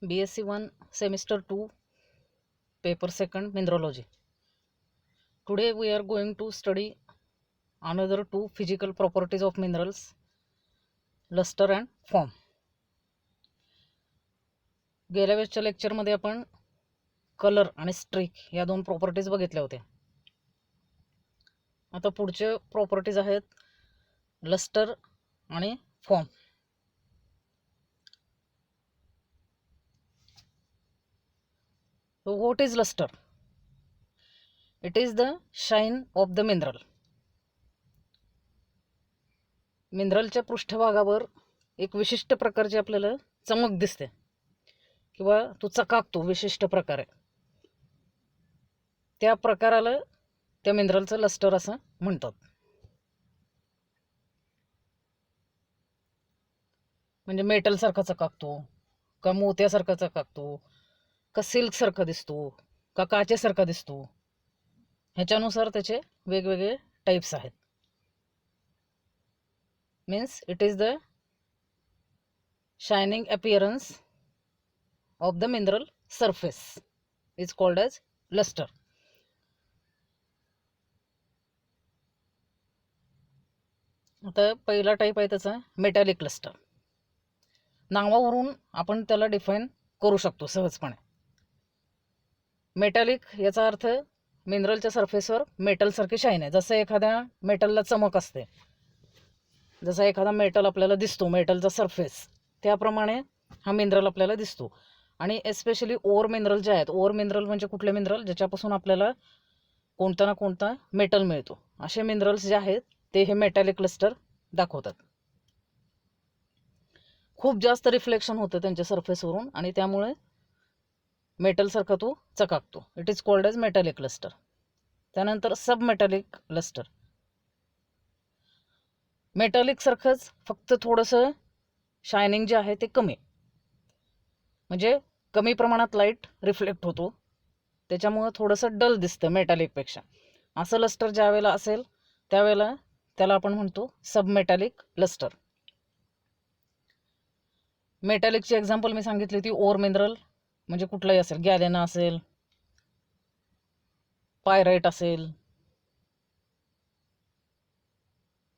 BSc 1 semester 2 paper 2 mineralogy. Today we are going to study another two physical properties of minerals, luster and form. गेल्या वेळच्या लेक्चरमध्ये आपण colour आणि streak या दोन प्रॉपर्टीज बघितल्या होत्या. आता पुढचे प्रॉपर्टीज आहेत लस्टर आणि form. So what is luster? It is the shine of the mineral. मिनरलच्या पृष्ठभागावर एक विशिष्ट प्रकारची आपल्याला चमक दिसते किंवा तो चकाकतो विशिष्ट प्रकारे. त्या प्रकाराला त्या मिनरलचं लस्टर असं म्हणतात. म्हणजे मेटल सारखा चकाकतो का मोत्यासारखा चकाकतो का सिल्क सारखा दिसतो का काचेसारखा दिसतो, ह्याच्यानुसार त्याचे वेगवेगळे टाइप्स आहेत. Means it is the shining appearance of the mineral surface is called as luster. आता पहिला टाईप आहे त्याचा मेटॅलिक लस्टर. नावावरून आपण त्याला डिफाईन करू शकतो सहजपणे. मेटॅलिक याचा अर्थ मिनरलच्या सरफेसवर मेटलसारखी शाईन आहे. जसं एखाद्या मेटलला चमक असते, जसा एखादा मेटल आपल्याला दिसतो मेटलचा सरफेस, त्याप्रमाणे हा मिनरल आपल्याला दिसतो. आणि एस्पेशली ओर मिनरल जे आहेत, ओर मिनरल म्हणजे कुठले मिनरल ज्याच्यापासून आपल्याला कोणता ना कोणता मेटल मिळतो, असे मिनरल्स जे आहेत ते हे मेटॅलिक लस्टर दाखवतात. खूप जास्त रिफ्लेक्शन होतं त्यांच्या सरफेसवरून आणि त्यामुळे मेटलसारखा तो चकाकतो. It is called as metallic lustre. त्यानंतर सब मेटॅलिक लस्टर. मेटॅलिक सारखंच फक्त थोडंसं शायनिंग जे आहे ते कमी, म्हणजे कमी प्रमाणात लाईट रिफ्लेक्ट होतो, त्याच्यामुळं थोडंसं डल दिसतं मेटॅलिकपेक्षा. असं लस्टर ज्या वेळेला असेल त्यावेळेला त्याला आपण म्हणतो सब मेटॅलिक लस्टर. मेटॅलिकची एक्झाम्पल मी सांगितली ती ओर मिनरल म्हणजे कुठलाही असेल, गॅलेना असेल, पायराईट असेल,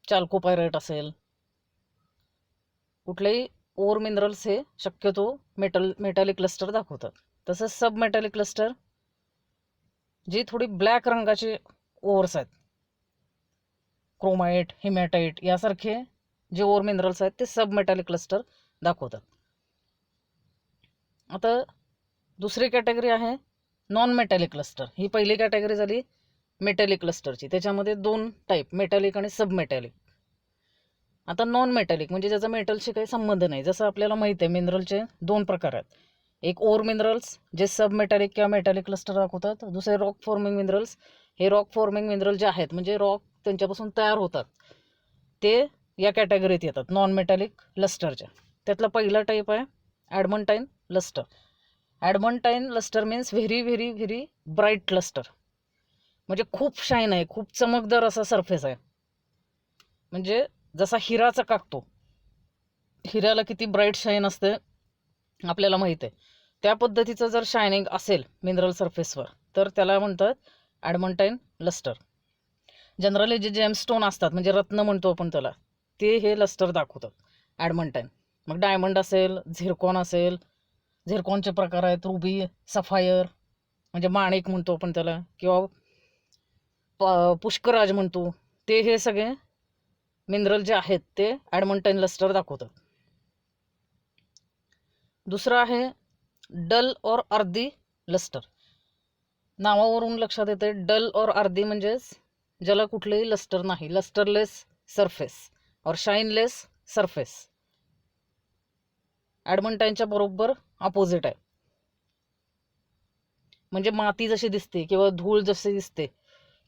चाल्कोपायराईट असेल, कुठलेही ओर मिनरल्स हे शक्यतो मेटॅलिक लस्टर दाखवतात. तसंच सब मेटॅलिक लस्टर जी थोडी ब्लॅक रंगाचे ओर्स आहेत, क्रोमाइट, हिमॅटाईट यासारखे जे ओर मिनरल्स आहेत ते सब मेटॅलिक लस्टर दाखवतात. आता दुसरी कॅटेगरी आहे नॉन मेटॅलिक लस्टर. ही पहिली कॅटेगरी झाली मेटॅलिक लस्टरची. त्याच्यामध्ये दोन टाईप, मेटॅलिक आणि सब मेटॅलिक. आता नॉन मेटॅलिक म्हणजे ज्याचा मेटलशी काही संबंध नाही. जसं आपल्याला माहिती आहे मिनरलचे दोन प्रकार आहेत. एक ओर मिनरल्स जे सब मेटॅलिक किंवा मेटॅलिक लस्टर दाखवतात. दुसरे रॉक फॉर्मिंग मिनरल्स. हे रॉक फॉर्मिंग मिनरल जे आहेत म्हणजे रॉक त्यांच्यापासून तयार होतात ते या कॅटेगरीत येतात नॉन मेटॅलिक लस्टरच्या. त्यातला पहिला टाईप आहे adamantine lustre. Adamantine lustre means very very very bright lustre. म्हणजे खूप शाईन आहे, खूप चमकदार असा सरफेस आहे. म्हणजे जसा हिरा चकाकतो, हिऱ्याला किती ब्राईट शाईन असते आपल्याला माहीत आहे, त्या पद्धतीचं जर शायनिंग असेल मिनरल सरफेसवर तर त्याला म्हणतात ॲडमंटाईन लस्टर. जनरली जे जेमस्टोन असतात म्हणजे रत्न म्हणतो आपण त्याला, ते हे लस्टर दाखवतात ॲडमंटाईन. मग डायमंड असेल, झिरकॉन असेल, झिरकॉनचे प्रकार आहेत रुबी, सफायर म्हणजे माणिक म्हणतो आपण त्याला, किंवा पुष्कराज म्हणतो, ते हे सगळे मिनरल जे आहेत ते ॲडमंटाईन लस्टर दाखवतात. दुसरं आहे डल और अर्दी लस्टर. नावावरून लक्षात येते डल और अर्दी म्हणजेच ज्याला कुठलेही लस्टर नाही, लस्टरलेस सरफेस और शाईनलेस सरफेस. ॲडमंटाईनच्या बरोबर अपोजिट आहे. म्हणजे माती जशी दिसते किंवा धूळ जशी दिसते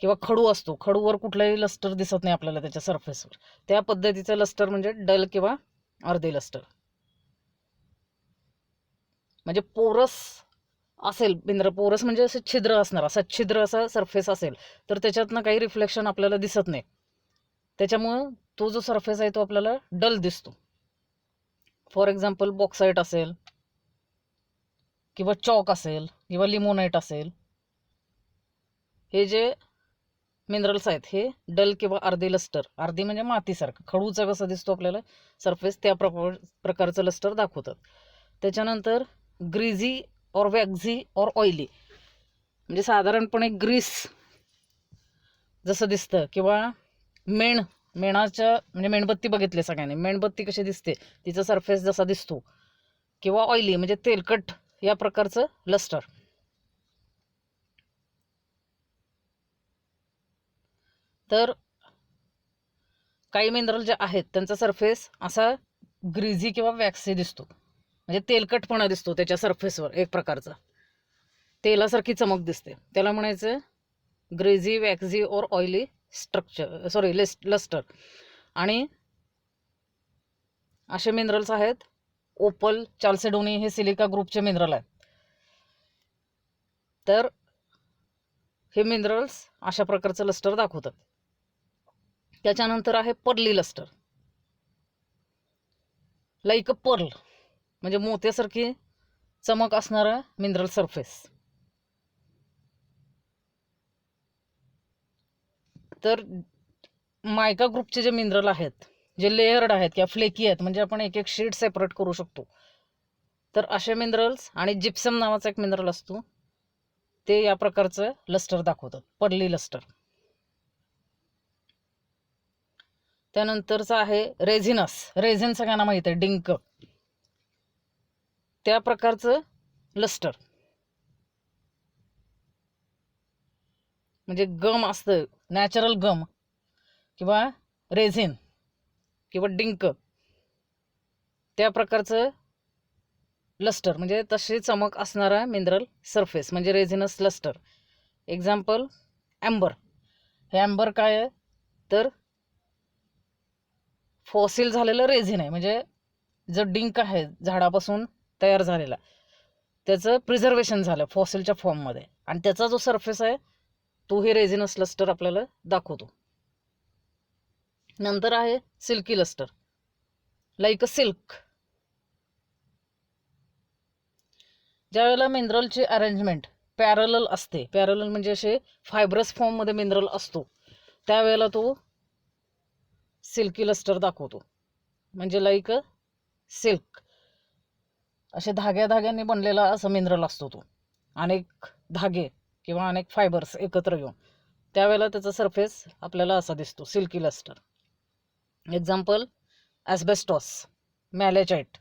किंवा खडू असतो, खडूवर कुठलाही लस्टर दिसत नाही आपल्याला त्याच्या सरफेसवर, त्या पद्धतीचं लस्टर म्हणजे डल किंवा अर्धे लस्टर. म्हणजे पोरस असेल मिनरल, पोरस म्हणजे असे छिद्र असणार, असा छिद्र असा सरफेस असेल तर त्याच्यातनं काही रिफ्लेक्शन आपल्याला दिसत नाही, त्याच्यामुळं तो जो सरफेस आहे तो आपल्याला डल दिसतो. फॉर एक्झाम्पल बॉक्साईट असेल, किंवा चॉक असेल किंवा लिमोनाइट असेल, हे जे मिनरल्स आहेत हे डल किंवा अर्धे लस्टर, अर्धी म्हणजे मातीसारखं खडूचा कसा दिसतो आपल्याला सरफेस, त्या प्रकारचं लस्टर दाखवतात. त्याच्यानंतर ग्रीझी और वॅक्झी और ऑइली, म्हणजे साधारणपणे ग्रीस जसं दिसतं, किंवा मेणाच्या म्हणजे मेणबत्ती बघितली सगळ्यांनी, मेणबत्ती कशी दिसते तिचा सरफेस जसा दिसतो, किंवा ऑइली म्हणजे तेलकट, या प्रकारचं लस्टर. तर काही मिनरल जे आहेत त्यांचा सरफेस असा ग्रीझी किंवा वॅक्सी दिसतो, म्हणजे तेलकटपणा दिसतो त्याच्या सरफेसवर, एक प्रकारचा तेलासारखी चमक दिसते, त्याला म्हणायचं ग्रेझी वॅक्झी और ऑइली स्ट्रक्चर लस्टर. आणि असे मिनरल्स आहेत ओपल, चाल्सेडोनी, हे सिलिका ग्रुपचे मिनरल आहेत. तर हे मिनरल्स अशा प्रकारचं लस्टर दाखवतात. त्याच्यानंतर आहे pearly luster, like a pearl म्हणजे मोत्यासारखी चमक असणारा मिनरल सरफेस. तर मायका ग्रुपचे जे मिनरल आहेत, जे लेयर्ड आहेत किंवा फ्लेकी आहेत, म्हणजे आपण एक एक शीट सेपरेट करू शकतो, तर असे मिनरल्स, आणि जिप्सम नावाचा एक मिनरल असतो, ते या प्रकारचं लस्टर दाखवतात, पर्ली लस्टर. त्यानंतरचं आहे रेझिनस, रेझिन सगळ्यांना माहित आहे, डिंक, त्या प्रकारचं लस्टर. म्हणजे गम असतं, नॅचरल गम किंवा रेझिन किंवा डिंक, त्या प्रकारचं लस्टर, म्हणजे तशी चमक असणारा मिनरल सरफेस म्हणजे रेझिनस लस्टर. एक्झाम्पल ॲम्बर. हे ॲम्बर काय आहे तर फॉसिल झालेलं रेझिन आहे, म्हणजे जो डिंक आहे झाडापासून तयार झालेला, त्याचं प्रिझर्वेशन झालं फॉसिलच्या फॉर्ममध्ये, आणि त्याचा जो सरफेस आहे तो हे रेझिनस लस्टर आपल्याला दाखवतो. नंतर आहे silky luster, like a silk. ज्यावेळेला मिनरलची अरेंजमेंट पॅरलल असते, पॅरलल म्हणजे असे फायब्रस फॉर्ममध्ये मिनरल असतो, त्यावेळेला तो सिल्की लस्टर दाखवतो, म्हणजे लाईक अ सिल्क, असे धाग्यांनी बनलेला असं मिनरल असतो तो, अनेक धागे किंवा अनेक फायबर्स एकत्र येऊन, त्यावेळेला त्याचा सरफेस आपल्याला असा दिसतो, सिल्की लस्टर. Example asbestos, मॅलेचाइट.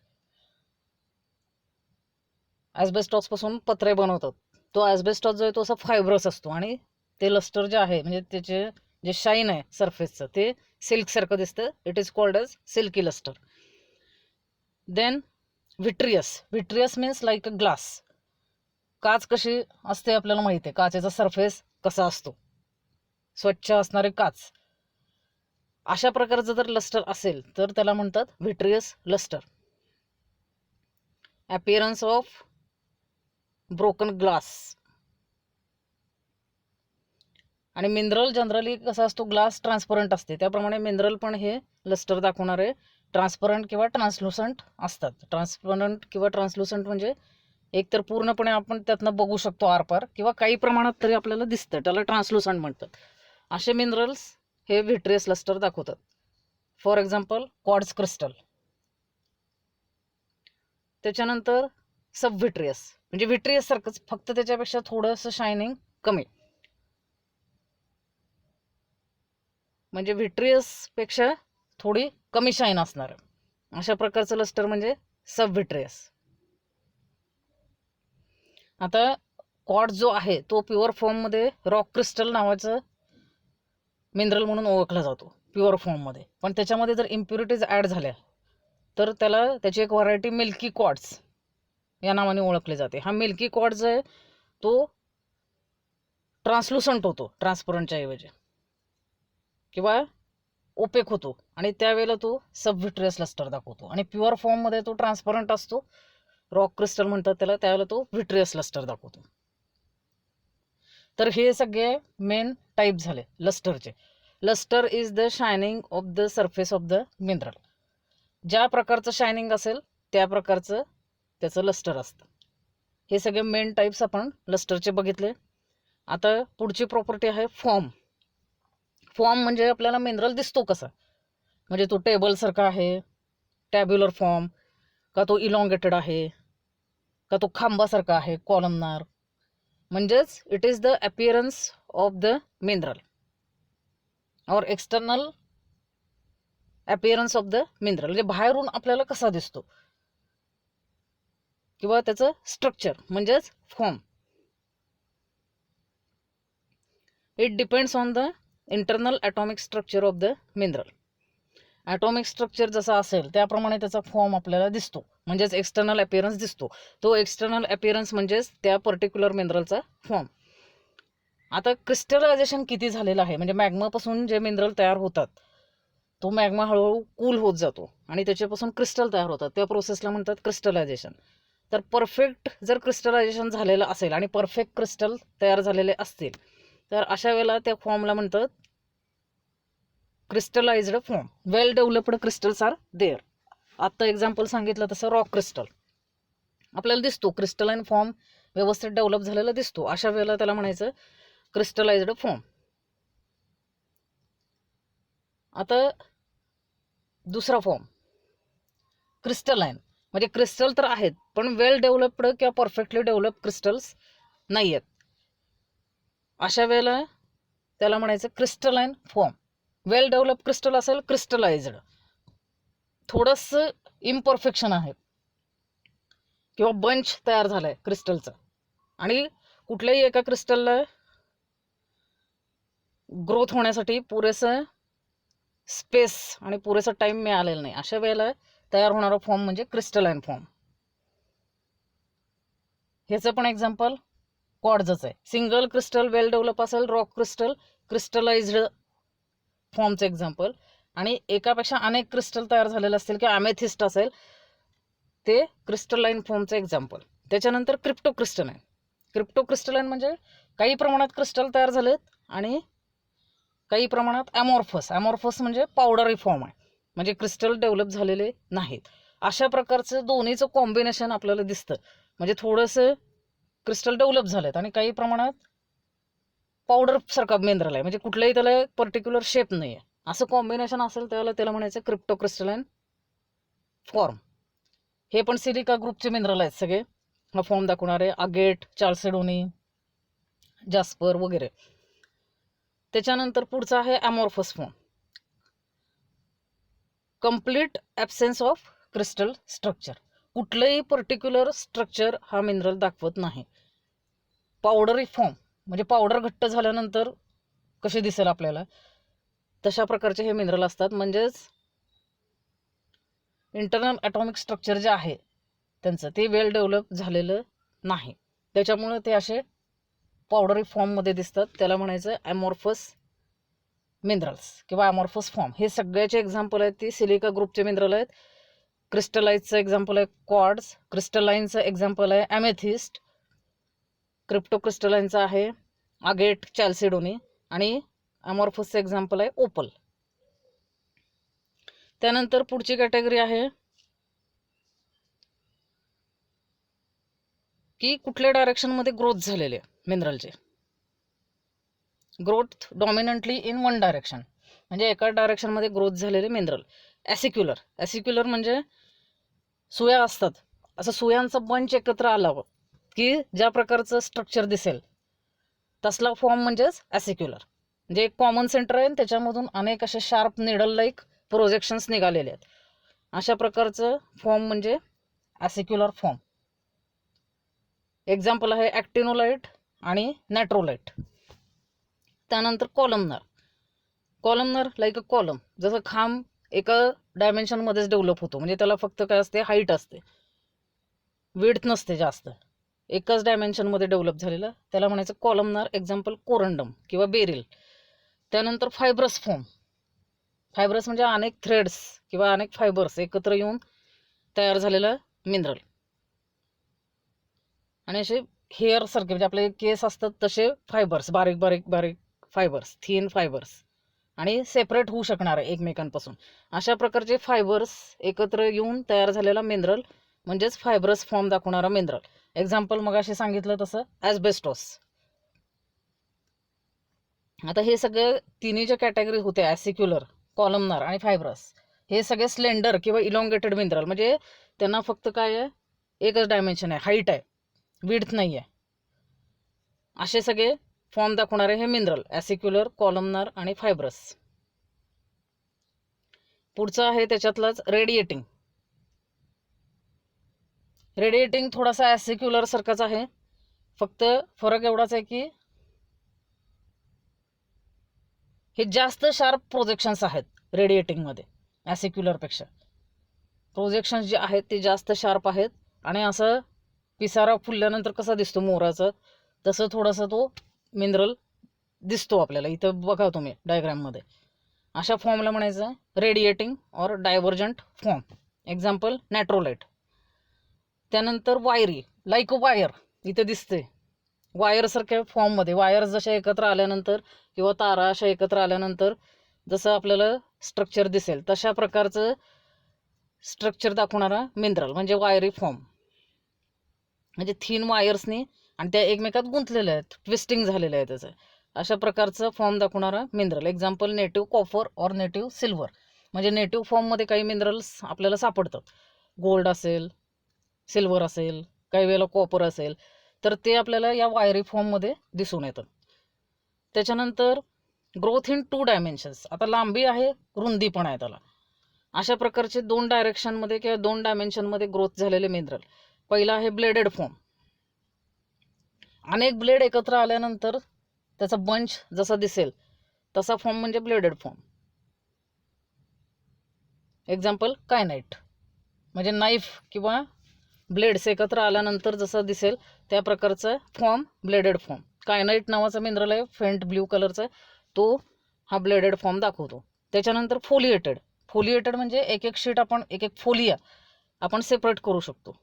ॲस्बेस्टॉसपासून पत्रे बनवतात, तो ॲस्बेस्टॉस जो आहे तो असा फायब्रस असतो, आणि ते लस्टर जे आहे म्हणजे त्याचे जे शाईन आहे सरफेसचं ते सिल्कसारखं दिसतं, it is called as silky lustre. Then vitreous, vitreous means like a glass. काच कशी असते आपल्याला माहिती आहे, काचेचा सरफेस कसा असतो, स्वच्छ असणारे काच, अशा प्रकारचं जर लस्टर असेल तर त्याला म्हणतात vitreous lustre. Appearance of broken glass. आणि मिनरल जनरली कसा असतो, ग्लास ट्रान्सपरंट असते, त्याप्रमाणे मिनरल पण हे लस्टर दाखवणारे ट्रान्सपरंट किंवा ट्रान्सलुसंट असतात. ट्रान्सपरंट किंवा ट्रान्सलुसंट म्हणजे एक तर पूर्णपणे आपण त्यातनं बघू शकतो आरपार, किंवा काही प्रमाणात तरी आपल्याला दिसतं, त्याला ट्रान्सलुसंट म्हणतात. असे मिनरल्स हे व्हिट्रियस लस्टर दाखवतात. For example quartz crystal. त्याच्यानंतर सब व्हिट्रियस, म्हणजे व्हिट्रियस सारखंच, फक्त त्याच्यापेक्षा थोडंसं शायनिंग कमी, म्हणजे व्हिट्रियस पेक्षा थोडी कमी शाईन असणार, अशा प्रकारचं लस्टर म्हणजे सब व्हिट्रियस. आता क्वार्ट्ज जो आहे तो प्युअर फॉर्ममध्ये रॉक क्रिस्टल नावाचं मिनरल म्हणून ओळखला जातो प्युअर फॉर्ममध्ये, पण त्याच्यामध्ये जर इम्प्युरिटीज ॲड झाल्या तर त्याची एक व्हरायटी मिल्की क्वार्ट्ज या नावाने ओळखले जाते. हा मिल्की क्वार्ट्ज आहे तो ट्रान्सलुसंट होतो ट्रान्सपरंटच्या ऐवजी, किंवा ओपेक होतो, आणि त्यावेळेला तो सब व्हिट्रियस लस्टर दाखवतो. आणि प्युअर फॉर्ममध्ये तो ट्रान्सपरंट असतो, रॉक क्रिस्टल म्हणतात त्याला, त्यावेळेला तो व्हिट्रियस लस्टर दाखवतो. तर हे सगळे मेन टाईप झाले लस्टरचे. Lustre is the shining of the surface of the mineral. ज्या प्रकारचं शायनिंग असेल त्या प्रकारचं त्याचं लस्टर असतं. हे सगळे मेन टाईप्स आपण लस्टरचे बघितले. आता पुढची प्रॉपर्टी आहे फॉर्म. फॉर्म म्हणजे आपल्याला मिनरल दिसतो कसा, म्हणजे तो टेबलसारखा आहे, टॅब्युलर फॉर्म, का तो इलॉंगेटेड आहे, का तो खांबासारखा आहे, कॉलमनार. म्हणजेच it is the appearance of the mineral or external appearance of the mineral, म्हणजे बाहेरून आपल्याला कसा दिसतो किंवा त्याचं स्ट्रक्चर म्हणजेच form. It depends on the internal atomic structure of the mineral. Atomic structure जसा असेल त्याप्रमाणे त्याचा फॉर्म आपल्याला दिसतो, म्हणजेच एक्सटर्नल अपिअरन्स दिसतो. तो एक्सटर्नल अपिअरन्स म्हणजेच त्या पर्टिक्युलर मिनरलचा फॉर्म. आता क्रिस्टलायझेशन किती झालेलं आहे, म्हणजे मॅग्मापासून जे मिनरल तयार होतात तो मॅग्मा हळूहळू कूल होत जातो आणि त्याच्यापासून क्रिस्टल तयार होतात, त्या प्रोसेसला म्हणतात क्रिस्टलायझेशन. तर परफेक्ट जर क्रिस्टलायझेशन झालेलं असेल आणि परफेक्ट क्रिस्टल तयार झालेले असतील तर अशा वेळेला त्या फॉर्मला म्हणतात crystallised form. Well developed crystals are there. आत्ता एक्झाम्पल सांगितलं तसं रॉक क्रिस्टल आपल्याला दिसतो, क्रिस्टलाइन फॉर्म व्यवस्थित डेव्हलप झालेला दिसतो, अशा वेळेला त्याला म्हणायचं क्रिस्टलाइज्ड फॉर्म. आता दुसरा फॉर्म क्रिस्टलाइन, म्हणजे क्रिस्टल तर आहेत पण वेल डेव्हलप्ड किंवा परफेक्टली डेव्हलप क्रिस्टल्स नाही आहेत. अशा वेळेला त्याला म्हणायचं क्रिस्टलाइन फॉर्म. वेल डेव्हलप क्रिस्टल असेल क्रिस्टलाइज्ड, थोडंसं इम्परफेक्शन आहे किंवा बंच तयार झालाय क्रिस्टलचा आणि कुठल्याही एका क्रिस्टलला ग्रोथ होण्यासाठी पुरेसं स्पेस आणि पुरेसा टाइम मिळालेला नाही, अशा वेळेला तयार होणारा फॉर्म म्हणजे क्रिस्टलाइन फॉर्म. ह्याचं पण एक्झाम्पल क्वार्ट्झच आहे. सिंगल क्रिस्टल वेल डेव्हलप असेल रॉक क्रिस्टल क्रिस्टलाइज्ड फॉर्मचं एक्झाम्पल, आणि एकापेक्षा अनेक क्रिस्टल तयार झालेले असतील किंवा अमेथिस्ट असेल ते क्रिस्टलाइन फॉर्मचं एक्झाम्पल. त्याच्यानंतर क्रिप्टोक्रिस्टलाइन. क्रिप्टोक्रिस्टलाइन म्हणजे काही प्रमाणात क्रिस्टल तयार झालेत आणि काही प्रमाणात ॲमॉर्फस. ॲमॉर्फस म्हणजे पावडरी फॉर्म आहे, म्हणजे क्रिस्टल डेव्हलप झालेले नाहीत. अशा प्रकारचं दोन्हीचं कॉम्बिनेशन आपल्याला दिसतं, म्हणजे थोडंसं क्रिस्टल डेव्हलप झालेत आणि काही प्रमाणात पावडर सारखा मिनरल आहे, म्हणजे कुठलाही त्याला पर्टिक्युलर शेप नाही आहे, असं कॉम्बिनेशन असेल त्याला म्हणायचं क्रिप्टोक्रिस्टलाइन फॉर्म. हे पण सिलिका ग्रुपचे मिनरल आहेत सगळे, हा फॉर्म दाखवणारे अगेट, चाल्सेडोनी, जास्पर वगैरे. त्याच्यानंतर पुढचा आहे amorphous form. Complete absence of crystal structure, कुठलंही पर्टिक्युलर स्ट्रक्चर हा मिनरल दाखवत नाही. पावडरी फॉर्म म्हणजे पावडर घट्ट झाल्यानंतर कसे दिसेल आपल्याला तशा प्रकारचे हे मिनरल असतात, म्हणजेच इंटरनल ॲटॉमिक स्ट्रक्चर जे आहे त्यांचं ते वेल डेव्हलप झालेलं नाही, त्याच्यामुळे ते असे पावडरी फॉर्ममध्ये दिसतात. त्याला म्हणायचं ॲमॉर्फस मिनरल्स किंवा ॲमॉर्फस फॉर्म. हे सगळ्याचे एक्झाम्पल आहेत ती सिलिका ग्रुपचे मिनरल आहेत. क्रिस्टलाइजचं एक्झाम्पल आहे क्वार्ट्झ, क्रिस्टलाइनचं एक्झाम्पल आहे ॲमेथिस्ट, क्रिप्टोक्रिस्टलाइनचं आहे अगेट, चाल्सेडोनी, आणि ॲमॉर्फसचं एक्झाम्पल आहे ओपल. त्यानंतर पुढची कॅटेगरी आहे की कुठल्या डायरेक्शनमध्ये ग्रोथ झालेले मिनरलचे. ग्रोथ डॉमिनंटली इन वन डायरेक्शन, म्हणजे एका डायरेक्शनमध्ये ग्रोथ झालेले मिनरल. ॲसिक्युलर. ॲसिक्युलर म्हणजे सुया असतात, असं सुयांचं बंच एकत्र आलं की ज्या प्रकारचं स्ट्रक्चर दिसेल तसला फॉर्म म्हणजेच ॲसिक्युलर. म्हणजे एक कॉमन सेंटर आहे त्याच्यामधून अनेक असे शार्प निडल लाईक प्रोजेक्शन्स निघालेले आहेत, अशा प्रकारचं फॉर्म म्हणजे ॲसिक्युलर फॉर्म. एक्झाम्पल आहे ॲक्टिनोलाइट आणि नॅट्रोलाइट. त्यानंतर columnar. Columnar like a column, जसं खांब एका डायमेन्शनमध्येच डेव्हलप होतो, म्हणजे त्याला फक्त काय असते हाईट असते, विड्थ नसते जास्त, एकच डायमेन्शनमध्ये डेव्हलप झालेलं, त्याला म्हणायचं कॉलमनर. एक्झाम्पल कोरंडम किंवा बेरिल. त्यानंतर फायब्रस फॉर्म. फायब्रस म्हणजे अनेक थ्रेड्स किंवा अनेक फायबर्स एकत्र येऊन तयार झालेलं मिनरल, आणि असे हेअर सारखे म्हणजे आपले केस असतात तसे फायबर्स, बारीक बारीक बारीक फायबर्स, थिन फायबर्स, आणि सेपरेट होऊ शकणार एकमेकांपासून. अशा प्रकारचे फायबर्स एकत्र येऊन तयार झालेला मिनरल म्हणजेच फायब्रस फॉर्म दाखवणारा मिनरल. एक्झाम्पल मग असे सांगितलं तसं ॲस्बेस्टॉस. आता हे सगळे तिन्ही जे कॅटेगरी होते ॲसिक्युलर, कॉलमनार आणि फायब्रस, हे सगळे स्लेंडर किंवा इलॉंगेटेड मिनरल, म्हणजे त्यांना फक्त काय आहे, एकच डायमेन्शन आहे, हाईट आहे, विड्थ नाही आहे. असे सगळे फॉर्म दाखवणारे हे मिनरल ॲसिक्युलर, कॉलमनार आणि फायब्रस. पुढचं आहे त्याच्यातलंच रेडिएटिंग. रेडिएटिंग थोडासा ॲसिक्युलर सारखाच आहे, फक्त फरक एवढाच आहे की हे जास्त शार्प प्रोजेक्शन्स आहेत रेडिएटिंगमध्ये ॲसिक्युलरपेक्षा. प्रोजेक्शन्स जे आहेत ते जास्त शार्प आहेत आणि असं पिसारा फुलल्यानंतर कसा दिसतो मोराचं, तसं थोडासा तो मिनरल दिसतो आपल्याला. इथं बघा तुम्ही डायग्राममध्ये. अशा फॉर्मला म्हणायचं रेडिएटिंग और डायव्हर्जंट फॉर्म. एक्झाम्पल नॅट्रोलाइट. त्यानंतर वायरी, लाईक वायर, इथं दिसते वायरसारख्या फॉर्ममध्ये. वायर जशा एकत्र आल्यानंतर किंवा तारा अशा एकत्र आल्यानंतर जसं आपल्याला स्ट्रक्चर दिसेल तशा प्रकारचं स्ट्रक्चर दाखवणारा मिनरल म्हणजे वायरी फॉर्म. म्हणजे थिन वायर्सनी आणि त्या एकमेकात गुंतलेल्या आहेत, ट्विस्टिंग झालेलं आहे त्याचं, अशा प्रकारचं फॉर्म दाखवणारा मिनरल. एक्झाम्पल नेटिव्ह कॉपर और नेटिव्ह सिल्वर. म्हणजे नेटिव्ह फॉर्ममध्ये काही मिनरल्स आपल्याला सापडतात, गोल्ड असेल, सिल्वर असेल, काही वेळेला कॉपर असेल, तर ते आपल्याला या वायरी फॉर्ममध्ये दिसून येतं. त्याच्यानंतर ग्रोथ इन 2 डायमेन्शन्स. आता लांबी आहे, रुंदी पण आहे त्याला. अशा प्रकारचे 2 डायरेक्शनमध्ये किंवा 2 डायमेन्शनमध्ये ग्रोथ झालेले मिनरल. पहिला आहे ब्लेडेड फॉर्म. अनेक ब्लेड एकत्र आल्यानंतर त्याचा बंच जसा दिसेल तसा फॉर्म म्हणजे ब्लेडेड फॉर्म. Example kyanite. म्हणजे नाईफ किंवा ब्लेड्स एकत्र आल्यानंतर जसं दिसेल त्या प्रकारचा फॉर्म ब्लेडेड फॉर्म. कायनाईट नावाचा मिनरल आहे, फेंट ब्ल्यू कलरचा, तो हा ब्लेडेड फॉर्म दाखवतो. त्याच्यानंतर फोलिएटेड. फोलिएटेड म्हणजे एक एक शीट आपण, एक एक फोलिया आपण सेपरेट करू शकतो.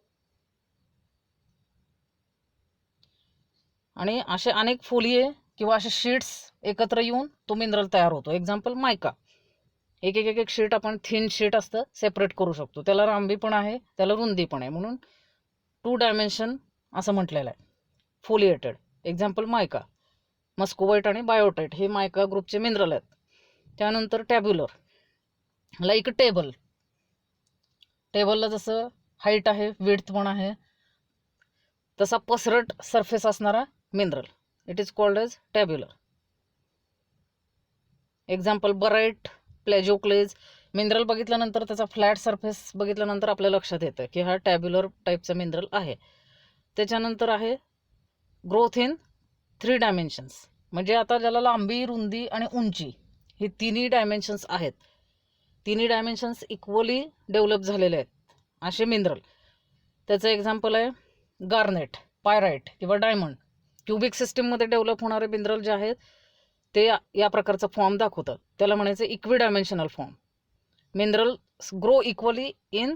आणि असे अनेक फोलिये किंवा असे शीट्स एकत्र येऊन तो मिनरल तयार होतो. एक्झाम्पल मायका. एक एक एक एक शीट आपण, थिन शीट असतं, सेपरेट करू शकतो. त्याला लांबी पण आहे, त्याला रुंदी पण आहे, म्हणून 2 डायमेन्शन असं म्हटलेलं आहे. फोलिएटेड. एक्झाम्पल मायका. मस्कोवाईट आणि बायोटाईट हे मायका ग्रुपचे मिनरल आहेत. त्यानंतर टॅब्युलर, लाईक टेबल. टेबलला जसं हाईट आहे, विड्थ पण आहे, तसा पसरट सरफेस असणारा mineral, it is called as tabular. Example barite, plagioclase. Mineral बघितल्यानंतर त्याचा फ्लॅट सरफेस बघितल्यानंतर आपल्या लक्षात येतं की हा टॅब्युलर टाईपचा मिनरल आहे. त्याच्यानंतर आहे ग्रोथ इन 3 डायमेन्शन्स. म्हणजे आता ज्याला लांबी, रुंदी आणि उंची ही तिन्ही डायमेन्शन्स आहेत, तिन्ही डायमेन्शन्स इक्वली डेव्हलप झालेले आहेत असे मिनरल. त्याचं एक्झाम्पल आहे गार्नेट, पायराईट किंवा डायमंड. क्युबिक सिस्टीममध्ये डेव्हलप होणारे मिनरल जे आहेत ते या प्रकारचा फॉर्म दाखवतात. त्याला म्हणायचं equi dimensional form. Mineral grow equally in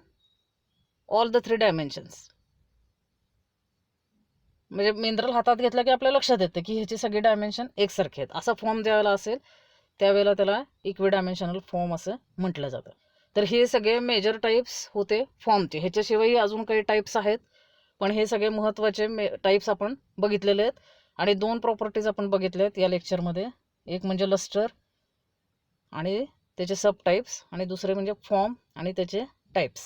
all the 3 dimensions. म्हणजे मिनरल हातात घेतला की आपल्या लक्षात येतं की ह्याचे सगळे डायमेन्शन एकसारखे आहेत. असा फॉर्म ज्यावेळेला असेल त्यावेळेला त्याला इक्वी डायमेन्शनल फॉर्म असं म्हटलं जातं. तर हे सगळे मेजर टाईप्स होते फॉर्मचे. ह्याच्याशिवायही अजून काही टाईप्स आहेत, पण हे सगळे महत्त्वाचे टाईप्स आपण बघितलेले आहेत. आणि 2 प्रॉपर्टीज आपण बघितल्या आहेत या लेक्चरमध्ये. एक म्हणजे लस्टर आणि त्याचे सब टाईप्स, आणि दुसरे म्हणजे फॉर्म आणि त्याचे टाईप्स.